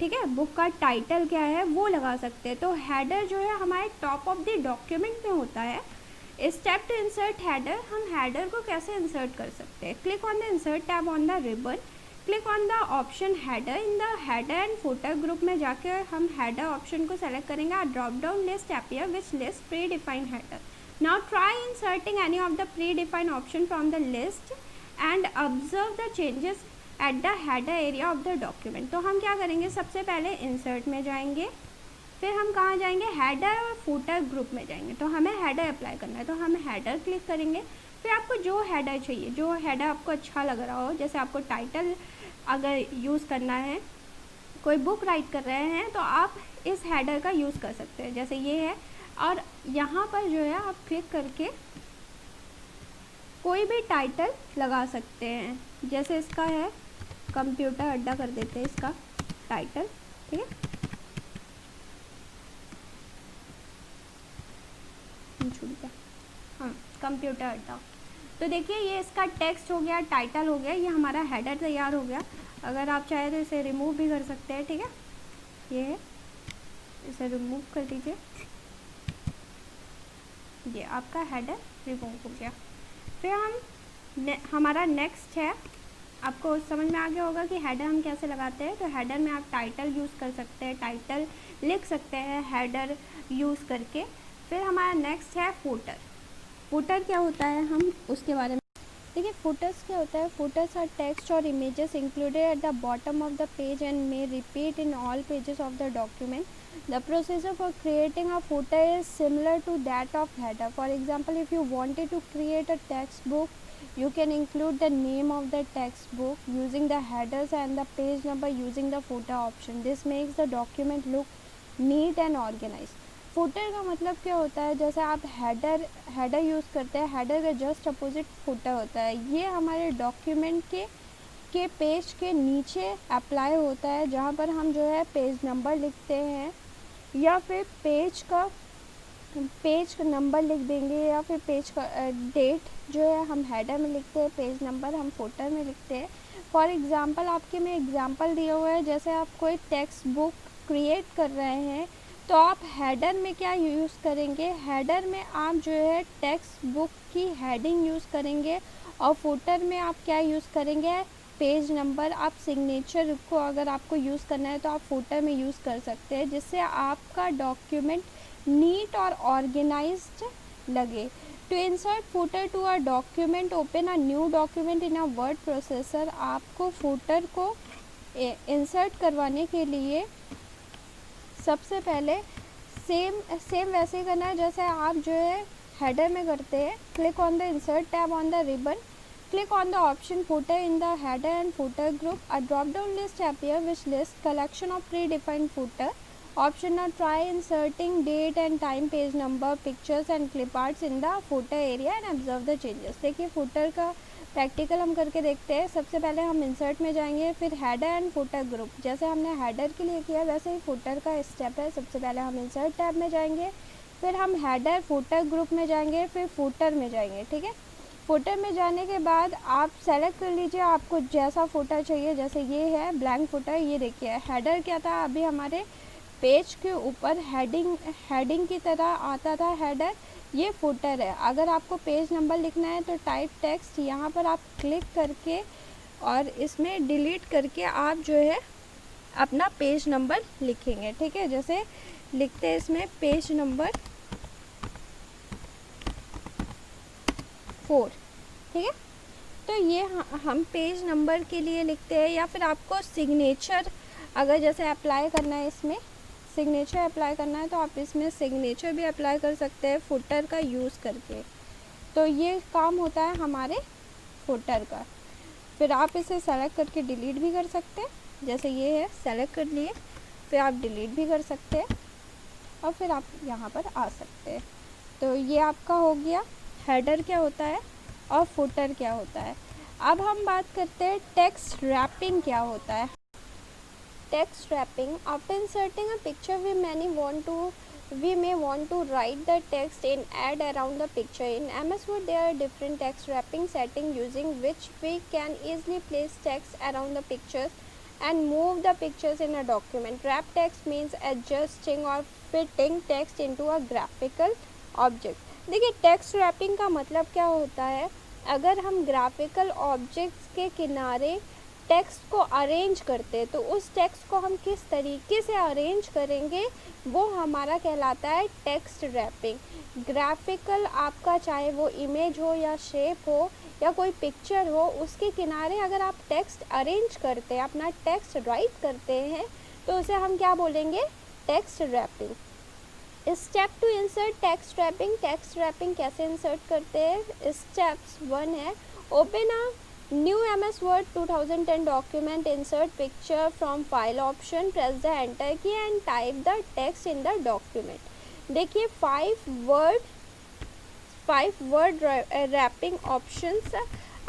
ठीक है, बुक का टाइटल क्या है वो लगा सकते हैं। तो हेडर जो है हमारे टॉप ऑफ द डॉक्यूमेंट में होता है। स्टेप टू इंसर्ट हेडर, हम हेडर को कैसे इंसर्ट कर सकते हैं। Click on the insert tab on the ribbon, click on the option header. In the header and footer group में जाकर हम हेडर ऑप्शन को सेलेक्ट करेंगे। Drop down list appear which list pre defined header. Now try inserting any of the pre defined option from the list and observe the changes at the header area of the document. तो हम क्या करेंगे, सबसे पहले insert में जाएंगे, फिर हम कहाँ जाएंगे, हेडर और फुटर ग्रुप में जाएंगे। तो हमें हेडर अप्लाई करना है, तो हम हेडर क्लिक करेंगे। फिर आपको जो हेडर चाहिए, जो हेडर आपको अच्छा लग रहा हो, जैसे आपको टाइटल अगर यूज़ करना है, कोई बुक राइट कर रहे हैं तो आप इस हेडर का यूज़ कर सकते हैं, जैसे ये है। और यहाँ पर जो है आप क्लिक करके कोई भी टाइटल लगा सकते हैं, जैसे इसका है कंप्यूटर अड्डा, कर देते हैं इसका टाइटल। ठीक है, छूट गया, हाँ, कंप्यूटर अड्डा। तो देखिए, ये इसका टेक्स्ट हो गया, टाइटल हो गया, ये हमारा हेडर तैयार हो गया। अगर आप चाहे तो इसे रिमूव भी कर सकते हैं। ठीक है, ये है, इसे रिमूव कर दीजिए, ये आपका हेडर रिमूव हो गया। फिर हमारा नेक्स्ट है, आपको समझ में आ गया होगा कि हेडर हम कैसे लगाते हैं। तो हेडर में आप टाइटल यूज़ कर सकते हैं, टाइटल लिख सकते हैं हेडर यूज़ करके। फिर हमारा नेक्स्ट है फुटर। फुटर क्या होता है, हम उसके बारे में देखिए। फुटर्स क्या होता है, फुटर्स आर टेक्स्ट और images included at the bottom of the page and may repeat in all pages of the document. The procedure for creating a footer is similar to that of header. For example, if you wanted to create a textbook, you can include the name of the textbook using the headers and the page number using the footer option. This makes the document look neat and organized. Footer का मतलब क्या होता है, जैसे आप header use करते हैं, header का जस्ट अपोजिट फुटर होता है। ये हमारे डॉक्यूमेंट के पेज के नीचे अप्लाई होता है, जहाँ पर हम जो है पेज नंबर लिखते हैं, या फिर पेज का नंबर लिख देंगे, या फिर पेज का डेट जो है हम हेडर में लिखते हैं, पेज नंबर हम फुटर में लिखते हैं। फॉर एग्ज़ाम्पल, आपके में एग्ज़ाम्पल दिया हुआ है, जैसे आप कोई टेक्स्ट बुक क्रिएट कर रहे हैं तो आप हेडर में क्या यूज़ करेंगे, हेडर में आप जो है टेक्स्ट बुक की हेडिंग यूज़ करेंगे, और फुटर में आप क्या यूज़ करेंगे, पेज नंबर। आप सिग्नेचर को अगर आपको यूज़ करना है तो आप फुटर में यूज़ कर सकते हैं, जिससे आपका डॉक्यूमेंट नीट और ऑर्गेनाइज्ड लगे। To insert footer to a document, open a new document in a word processor. आपको फुटर को इंसर्ट करवाने के लिए सबसे पहले सेम वैसे ही करना है जैसे आप जो है हेडर में करते हैं। Click on the insert tab on the ribbon, click on the option footer in the header and footer group. A drop down list appears which lists collection of predefined footer option. Now try inserting date and time, page number, pictures and clip arts in the footer area and observe the changes. देखिए, footer का practical हम करके देखते हैं। सबसे पहले हम insert में जाएंगे, फिर हेडर एंड फुटर ग्रुप। जैसे हमने हेडर के लिए किया वैसे ही फुटर का स्टेप है। सबसे पहले हम इंसर्ट टैब में जाएंगे, फिर हम हेडर फुटर ग्रुप में जाएंगे, फिर फुटर में जाएंगे। ठीक है, फुटर में जाने के बाद आप सेलेक्ट कर लीजिए आपको जैसा फुटर चाहिए। जैसे ये है ब्लैंक फुटर, ये देखिए हेडर क्या था, अभी हमारे पेज के ऊपर हेडिंग की तरह आता था हेडर, ये फुटर है। अगर आपको पेज नंबर लिखना है तो टाइप टेक्स्ट यहाँ पर आप क्लिक करके और इसमें डिलीट करके आप जो है अपना पेज नंबर लिखेंगे। ठीक है, जैसे लिखते हैं इसमें पेज नंबर 4। ठीक है, तो ये हम पेज नंबर के लिए लिखते हैं। या फिर आपको सिग्नेचर अगर जैसे अप्लाई करना है, इसमें सिग्नेचर अप्लाई करना है तो आप इसमें सिग्नेचर भी अप्लाई कर सकते हैं फुटर का यूज़ करके। तो ये काम होता है हमारे फुटर का। फिर आप इसे सेलेक्ट करके डिलीट भी कर सकते हैं। जैसे ये है, सेलेक्ट कर लिए, फिर आप डिलीट भी कर सकते हैं और फिर आप यहाँ पर आ सकते हैं। तो ये आपका हो गया हेडर क्या होता है और फुटर क्या होता है। अब हम बात करते हैं टेक्स्ट रैपिंग क्या होता है। Text wrapping, after inserting a picture we may want to write the text and add around the picture. In MS Word there are different text wrapping settings using which we can easily place text around the pictures and move the pictures in a document. Wrap text means adjusting or fitting text into a graphical object. देखिए text wrapping का मतलब क्या होता है, अगर हम graphical objects के किनारे टेक्स्ट को अरेंज करते हैं तो उस टेक्स्ट को हम किस तरीके से अरेंज करेंगे वो हमारा कहलाता है टेक्स्ट रैपिंग। ग्राफिकल आपका चाहे वो इमेज हो या शेप हो या कोई पिक्चर हो, उसके किनारे अगर आप टेक्स्ट अरेंज करते हैं, अपना टेक्स्ट राइट करते हैं तो उसे हम क्या बोलेंगे, text wrapping. Step to insert text wrapping. Text wrapping कैसे इंसर्ट करते हैं, स्टेप्स 1 है, open a new MS Word 2010 document, insert picture from file option, press the enter key and type the text in the document. देखिए 5 word wrapping options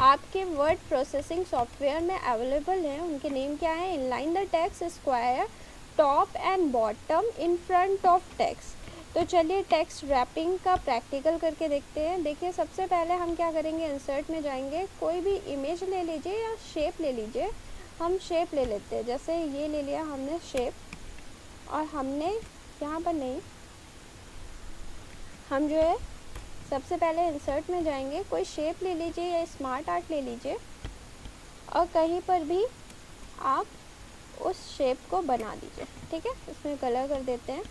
आपके word processing software में available हैं। उनके name क्या है, inline the text, square, top and bottom, in front of text. तो चलिए text wrapping का प्रैक्टिकल करके देखते हैं। देखिए सबसे पहले हम क्या करेंगे, इंसर्ट में जाएंगे, कोई भी इमेज ले लीजिए या शेप ले लीजिए। हम शेप ले लेते हैं, जैसे ये ले लिया हमने शेप, और हमने यहाँ पर नहीं, हम जो है सबसे पहले इंसर्ट में जाएंगे, कोई शेप ले लीजिए या स्मार्ट आर्ट ले लीजिए और कहीं पर भी आप उस शेप को बना दीजिए। ठीक है, इसमें कलर कर देते हैं।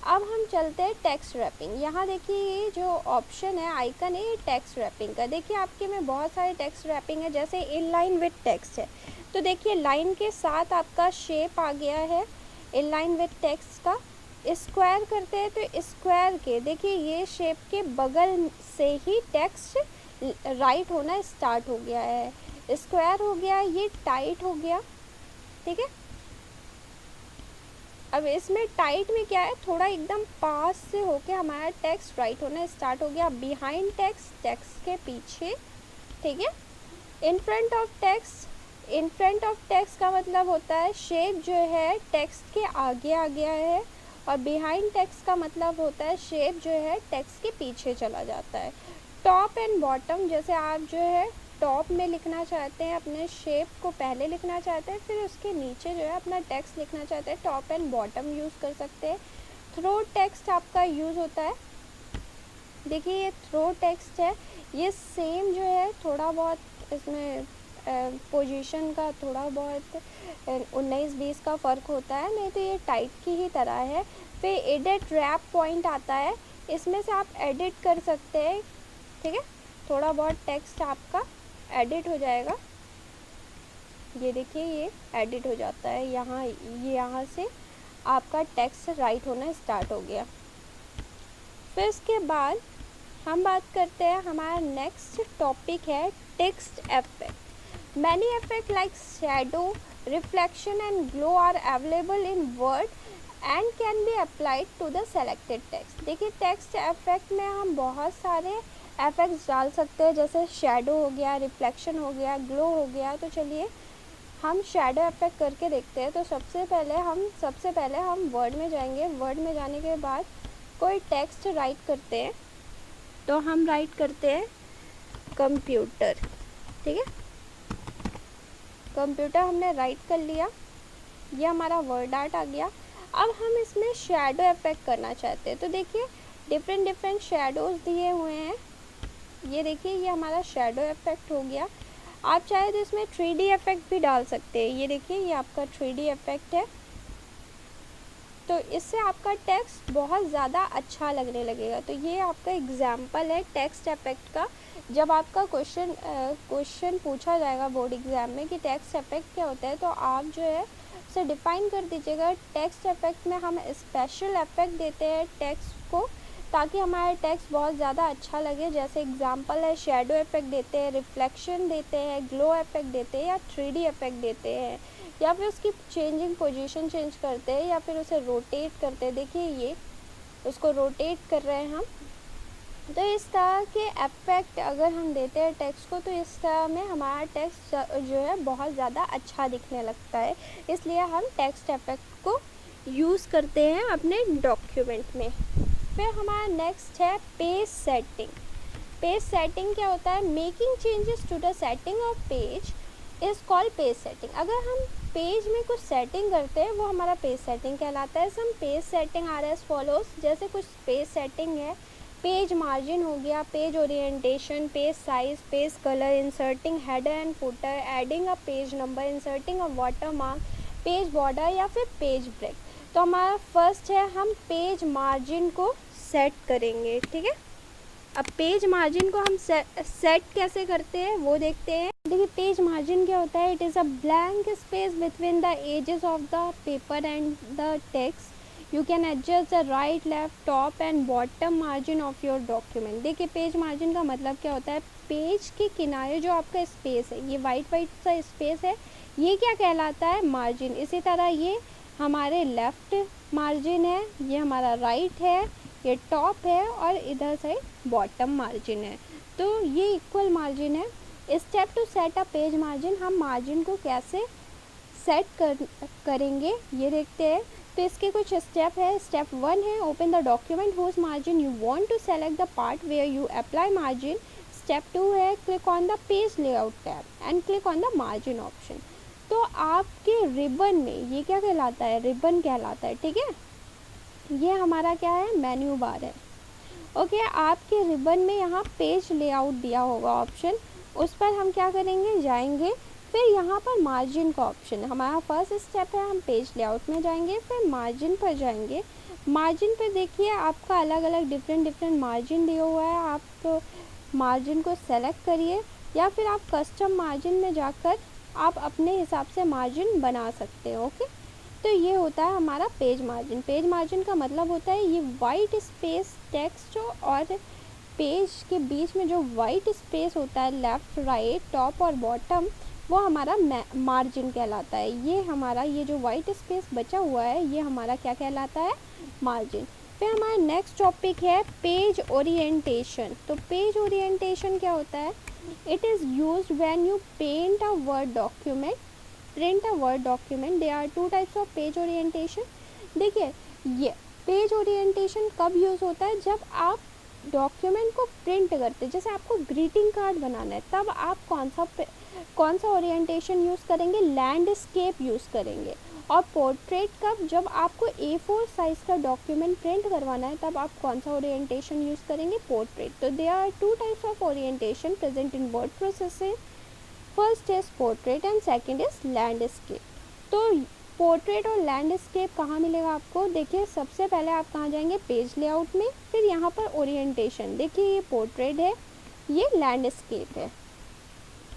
अब हम चलते हैं टेक्स्ट रैपिंग। यहाँ देखिए ये जो ऑप्शन है, आइकन है, ये टेक्स्ट रैपिंग का। देखिए आपके में बहुत सारे टेक्स्ट रैपिंग है, जैसे इन लाइन विथ टेक्स्ट है, तो देखिए लाइन के साथ आपका शेप आ गया है इन लाइन विथ टेक्स्ट का। स्क्वायर करते हैं तो स्क्वायर के देखिए ये शेप के बगल से ही टेक्स्ट राइट होना स्टार्ट हो गया है, स्क्वायर हो गया, ये टाइट हो गया। ठीक है, अब इसमें टाइट में क्या है, थोड़ा एकदम पास से होके हमारा टेक्स्ट राइट होना स्टार्ट हो गया। बिहाइंड टेक्स्ट, टेक्स्ट के पीछे। ठीक है, in front of text, in front of text का मतलब होता है शेप जो है टेक्स्ट के आगे आ गया है, और बिहाइंड टेक्स्ट का मतलब होता है शेप जो है टेक्स्ट के पीछे चला जाता है। टॉप एंड बॉटम, जैसे आप जो है टॉप में लिखना चाहते हैं, अपने शेप को पहले लिखना चाहते हैं, फिर उसके नीचे जो है अपना टेक्स्ट लिखना चाहते हैं, टॉप एंड बॉटम यूज़ कर सकते हैं। थ्रो टेक्स्ट आपका यूज़ होता है, देखिए ये थ्रो टेक्स्ट है, ये सेम जो है थोड़ा बहुत इसमें पोजीशन का थोड़ा बहुत 19-20 का फ़र्क होता है, नहीं तो ये टाइप की ही तरह है। फिर एडिट रैप पॉइंट आता है, इसमें से आप एडिट कर सकते हैं। ठीक है, थोड़ा बहुत टेक्स्ट आपका एडिट हो जाएगा, ये देखिए ये एडिट हो जाता है, यहाँ से आपका टेक्स्ट राइट होना स्टार्ट हो गया। फिर इसके बाद हम बात करते हैं, हमारा नेक्स्ट टॉपिक है text effect. Many effect like shadow, reflection and glow are available in word and can be applied to the selected text. देखिए टेक्स्ट इफेक्ट में हम बहुत सारे इफेक्ट्स डाल सकते हैं, जैसे शेडो हो गया, रिफ्लेक्शन हो गया, ग्लो हो गया। तो चलिए हम शेडो इफेक्ट करके देखते हैं। तो सबसे पहले हम वर्ड में जाएंगे। वर्ड में जाने के बाद कोई टेक्स्ट राइट करते हैं। तो हम राइट करते हैं कंप्यूटर, ठीक है। कंप्यूटर हमने राइट कर लिया, ये हमारा वर्ड आर्ट आ गया। अब हम इसमें शेडो इफेक्ट करना चाहते हैं। तो देखिए डिफरेंट शेडोज़ दिए हुए हैं। ये देखिए ये हमारा शेडो इफेक्ट हो गया। आप चाहे तो इसमें 3D इफेक्ट भी डाल सकते हैं। ये देखिए ये आपका 3D इफेक्ट है। तो इससे आपका टेक्स्ट बहुत ज़्यादा अच्छा लगने लगेगा। तो ये आपका एग्जाम्पल है टेक्स्ट इफेक्ट का। जब आपका क्वेश्चन पूछा जाएगा बोर्ड एग्ज़ाम में कि टेक्स्ट इफेक्ट क्या होता है, तो आप जो है उसे डिफ़ाइन कर दीजिएगा। टेक्स्ट इफेक्ट में हम स्पेशल इफेक्ट देते हैं टेक्स्ट को, ताकि हमारा टेक्स्ट बहुत ज़्यादा अच्छा लगे। जैसे एग्जांपल है शेडो इफेक्ट देते हैं, रिफ्लेक्शन देते हैं, ग्लो इफेक्ट देते हैं, या 3D इफेक्ट देते हैं, या फिर उसकी चेंजिंग पोजीशन चेंज करते हैं, या फिर उसे रोटेट करते हैं। देखिए ये उसको रोटेट कर रहे हैं हम। तो इस तरह के इफेक्ट अगर हम देते हैं टेक्स्ट को, तो इस तरह में हमारा टेक्स्ट जो है बहुत ज़्यादा अच्छा दिखने लगता है। इसलिए हम टेक्स्ट इफेक्ट को यूज़ करते हैं अपने डॉक्यूमेंट में। फिर हमारा नेक्स्ट है पेज सेटिंग। पेज सेटिंग क्या होता है? Making changes to the setting of page is called page setting. अगर हम पेज में कुछ सेटिंग करते हैं वो हमारा पेज सेटिंग कहलाता है। Some page setting are as follows. जैसे कुछ पेज सेटिंग है, पेज मार्जिन हो गया, page orientation, page size, page colour, inserting header and footer, adding a page number, inserting a watermark, page border, या फिर page break. तो हमारा first है हम पेज मार्जिन को सेट करेंगे, ठीक है। अब पेज मार्जिन को हम सेट कैसे करते हैं वो देखते हैं। देखिए पेज मार्जिन क्या होता है? It is a blank space between the edges of the paper and the text. You can adjust the right, left, top and bottom margin of your document. देखिए पेज मार्जिन का मतलब क्या होता है? Page के किनारे जो आपका स्पेस है, ये वाइट सा स्पेस है, ये क्या कहलाता है? मार्जिन। इसी तरह ये हमारे लेफ़्ट मार्जिन है, ये हमारा राइट है, ये टॉप है, और इधर से बॉटम मार्जिन है। तो ये इक्वल मार्जिन है। Step to set a page margin, हम मार्जिन को कैसे सेट करेंगे ये देखते हैं। तो इसके कुछ स्टेप है। स्टेप 1 है open the document whose margin you want to select the part where you apply margin. Step 2 है click on the page layout tab and click on the margin option. तो आपके रिबन में ये क्या कहलाता है? रिबन कहलाता है, ठीक है। ये हमारा क्या है? मेन्यू बार है। ओके, आपके रिबन में यहाँ पेज लेआउट दिया होगा ऑप्शन, उस पर हम क्या करेंगे? जाएंगे। फिर यहाँ पर मार्जिन का ऑप्शन है। हमारा फर्स्ट स्टेप है हम पेज लेआउट में जाएंगे, फिर मार्जिन पर जाएंगे। मार्जिन पर देखिए आपका अलग अलग डिफरेंट मार्जिन दिया हुआ है। आप मार्जिन को सेलेक्ट करिए, या फिर आप कस्टम मार्जिन में जाकर आप अपने हिसाब से मार्जिन बना सकते हो। ओके, तो ये होता है हमारा पेज मार्जिन। पेज मार्जिन का मतलब होता है ये वाइट स्पेस टेक्स्ट और पेज के बीच में जो वाइट स्पेस होता है, लेफ़्ट, राइट, टॉप और बॉटम, वो हमारा मार्जिन कहलाता है। ये हमारा ये जो वाइट स्पेस बचा हुआ है, ये हमारा क्या कहलाता है? मार्जिन। फिर हमारा नेक्स्ट टॉपिक है पेज ओरिएंटेशन। तो पेज ओरिएंटेशन क्या होता है? It is used when you paint a word document, print a word document. There are two types of page orientation. देखिए ये पेज ओरिएंटेशन कब यूज़ होता है? जब आप डॉक्यूमेंट को प्रिंट करते हैं। जैसे आपको ग्रीटिंग कार्ड बनाना है, तब आप कौन सा ओरिएंटेशन यूज़ करेंगे? लैंडस्केप यूज़ करेंगे। और पोर्ट्रेट कब? जब आपको A4 साइज़ का डॉक्यूमेंट प्रिंट करवाना है, तब आप कौन सा ओरिएंटेशन यूज़ करेंगे? पोर्ट्रेट। तो there are two types of orientation present in word processing. First is portrait and second is landscape. तो पोर्ट्रेट और लैंडस्केप कहाँ मिलेगा आपको? देखिए सबसे पहले आप कहाँ जाएंगे? पेज लेआउट में। फिर यहाँ पर ओरिएंटेशन, देखिए ये पोर्ट्रेट है, ये लैंडस्केप है।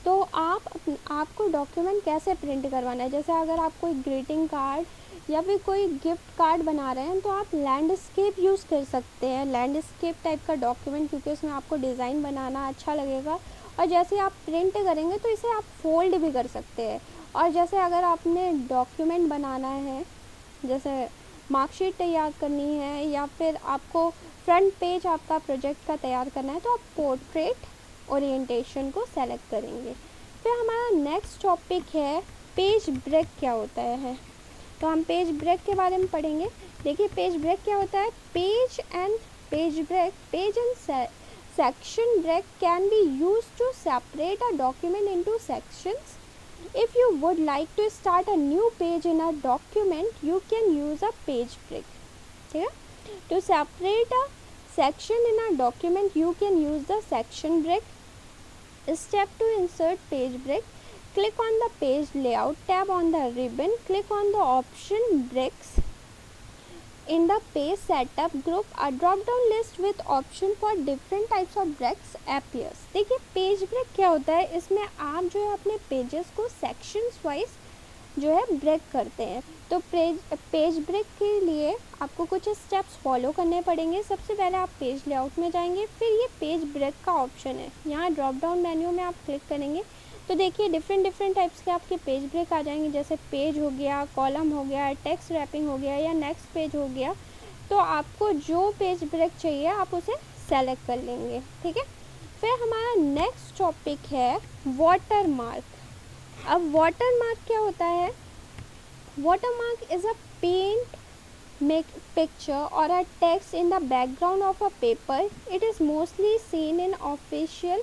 तो आपको डॉक्यूमेंट कैसे प्रिंट करवाना है? जैसे अगर आप कोई ग्रीटिंग कार्ड या फिर कोई गिफ्ट कार्ड बना रहे हैं, तो आप लैंडस्केप यूज़ कर सकते हैं, लैंडस्केप टाइप का डॉक्यूमेंट, क्योंकि उसमें आपको डिज़ाइन बनाना अच्छा लगेगा। और जैसे आप प्रिंट करेंगे तो इसे आप फोल्ड भी कर सकते हैं। और जैसे अगर आपने डॉक्यूमेंट बनाना है, जैसे मार्कशीट तैयार करनी है या फिर आपको फ्रंट पेज आपका प्रोजेक्ट का तैयार करना है तो आप पोर्ट्रेट ओरिएंटेशन को सेलेक्ट करेंगे। फिर हमारा नेक्स्ट टॉपिक है पेज ब्रेक क्या होता है। तो हम पेज ब्रेक के बारे में पढ़ेंगे। देखिए पेज ब्रेक क्या होता है। Page and section break can be used to separate a document into sections. If you would like to start a new page in a document, you can use a page break. ठीक है, to separate a section in a document, you can use the section break. Step to insert page break. Click on the page layout tab on the ribbon. Click on the option breaks. In the page setup group, a drop down list with option for different types of breaks appears. देखिए page break क्या होता है, इसमें आप जो है अपने pages को सेक्शंस वाइज जो है ब्रेक करते हैं। तो पेज ब्रेक के लिए आपको कुछ स्टेप्स फॉलो करने पड़ेंगे। सबसे पहले आप पेज लेआउट में जाएंगे, फिर ये पेज ब्रेक का ऑप्शन है, यहाँ ड्रॉप डाउन मेन्यू में आप क्लिक करेंगे तो देखिए डिफरेंट टाइप्स के आपके पेज ब्रेक आ जाएंगे, जैसे पेज हो गया, कॉलम हो गया, टेक्स्ट रैपिंग हो गया या नेक्स्ट पेज हो गया। तो आपको जो पेज ब्रेक चाहिए आप उसे सेलेक्ट कर लेंगे। ठीक है, फिर हमारा नेक्स्ट टॉपिक है वाटर मार्क। अब वाटर मार्क क्या होता है। Water mark is a paint make picture or a text in the background of a paper. It is mostly seen in official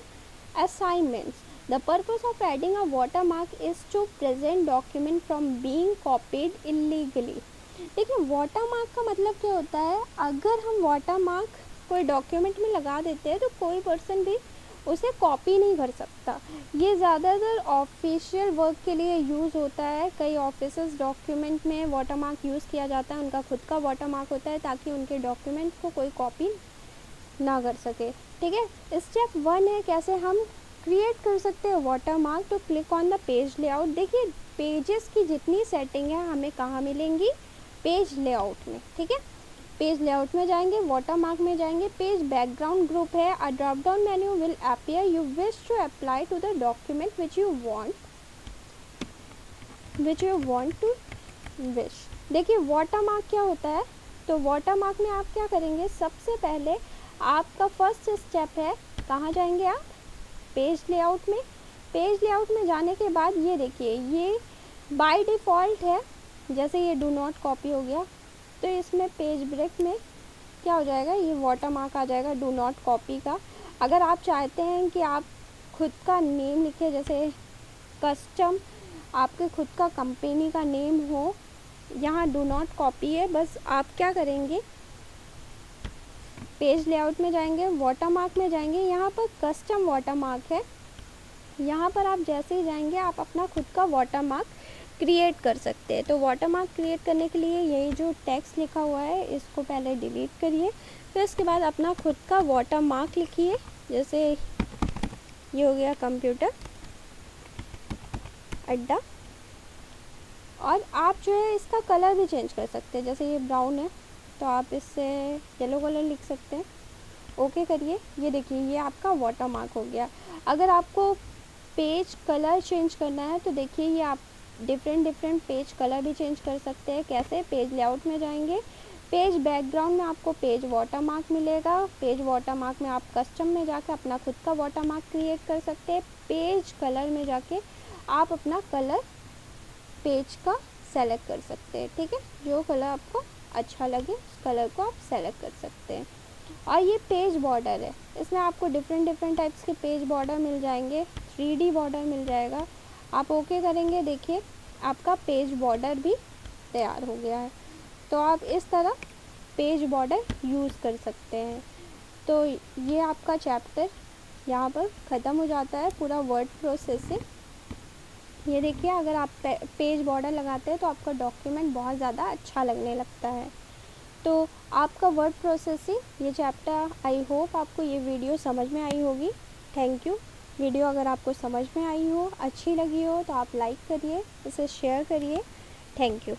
assignments. The purpose of adding a watermark is to prevent document from being copied illegally. देखिए watermark का मतलब क्या होता है, अगर हम watermark कोई document में लगा देते हैं तो कोई पर्सन भी उसे कॉपी नहीं कर सकता। ये ज़्यादातर ऑफिशियल वर्क के लिए यूज़ होता है। कई ऑफिसेस डॉक्यूमेंट में वाटरमार्क यूज़ किया जाता है, उनका खुद का वाटरमार्क होता है ताकि उनके डॉक्यूमेंट को कोई कॉपी ना कर सके। ठीक है, स्टेप 1 है कैसे हम क्रिएट कर सकते हैं वाटरमार्क। तो click on the page layout. देखिए पेजेस की जितनी सेटिंग है हमें कहाँ मिलेंगी, पेज लेआउट में। ठीक है, पेज लेआउट में जाएंगे, वाटरमार्क में जाएंगे, पेज बैकग्राउंड ग्रुप है, a drop down menu will appear, you wish to apply to the document which you want to wish. देखिए वाटरमार्क क्या होता है। तो वाटरमार्क में आप क्या करेंगे, सबसे पहले आपका फर्स्ट स्टेप है, कहाँ जाएंगे आप, पेज लेआउट में। पेज लेआउट में जाने के बाद ये देखिए ये बाय डिफ़ॉल्ट है, जैसे ये डू नॉट कॉपी हो गया तो इसमें पेज ब्रेक में क्या हो जाएगा, ये वाटरमार्क आ जाएगा डू नॉट कॉपी का। अगर आप चाहते हैं कि आप खुद का नेम लिखें, जैसे कस्टम आपके खुद का कंपनी का नेम हो, यहाँ डू नॉट कॉपी है, बस आप क्या करेंगे पेज लेआउट में जाएंगे, वाटरमार्क में जाएंगे, यहाँ पर कस्टम वाटरमार्क है, यहाँ पर आप जैसे ही जाएंगे आप अपना खुद का वाटरमार्क क्रिएट कर सकते हैं। तो वाटरमार्क क्रिएट करने के लिए यही जो टेक्स्ट लिखा हुआ है इसको पहले डिलीट करिए, फिर उसके बाद अपना खुद का वाटरमार्क लिखिए। जैसे ये हो गया कंप्यूटर अड्डा, और आप जो है इसका कलर भी चेंज कर सकते हैं, जैसे ये ब्राउन है तो आप इससे येलो कलर लिख सकते हैं। ओके करिए, ये देखिए ये आपका वाटरमार्क हो गया। अगर आपको पेज कलर चेंज करना है तो देखिए ये आप डिफरेंट पेज कलर भी चेंज कर सकते हैं। कैसे, पेज लेआउट में जाएंगे, पेज बैकग्राउंड में आपको पेज वाटरमार्क मिलेगा, पेज वाटरमार्क में आप कस्टम में जाकर अपना खुद का वाटरमार्क क्रिएट कर सकते हैं। पेज कलर में जाके आप अपना कलर पेज का सेलेक्ट कर सकते हैं। ठीक है, जो कलर आपको अच्छा लगे उस कलर को आप सेलेक्ट कर सकते हैं। और ये पेज बॉर्डर है, इसमें आपको डिफरेंट टाइप्स के पेज बॉर्डर मिल जाएंगे, 3D बॉर्डर मिल जाएगा। आप ओके करेंगे, देखिए आपका पेज बॉर्डर भी तैयार हो गया है। तो आप इस तरह पेज बॉर्डर यूज़ कर सकते हैं। तो ये आपका चैप्टर यहाँ पर ख़त्म हो जाता है, पूरा वर्ड प्रोसेसिंग। ये देखिए अगर आप पेज बॉर्डर लगाते हैं तो आपका डॉक्यूमेंट बहुत ज़्यादा अच्छा लगने लगता है। तो आपका वर्ड प्रोसेसिंग ये चैप्टर, आई होप आपको ये वीडियो समझ में आई होगी। Thank you. वीडियो अगर आपको समझ में आई हो, अच्छी लगी हो तो आप लाइक करिए, इसे शेयर करिए। Thank you.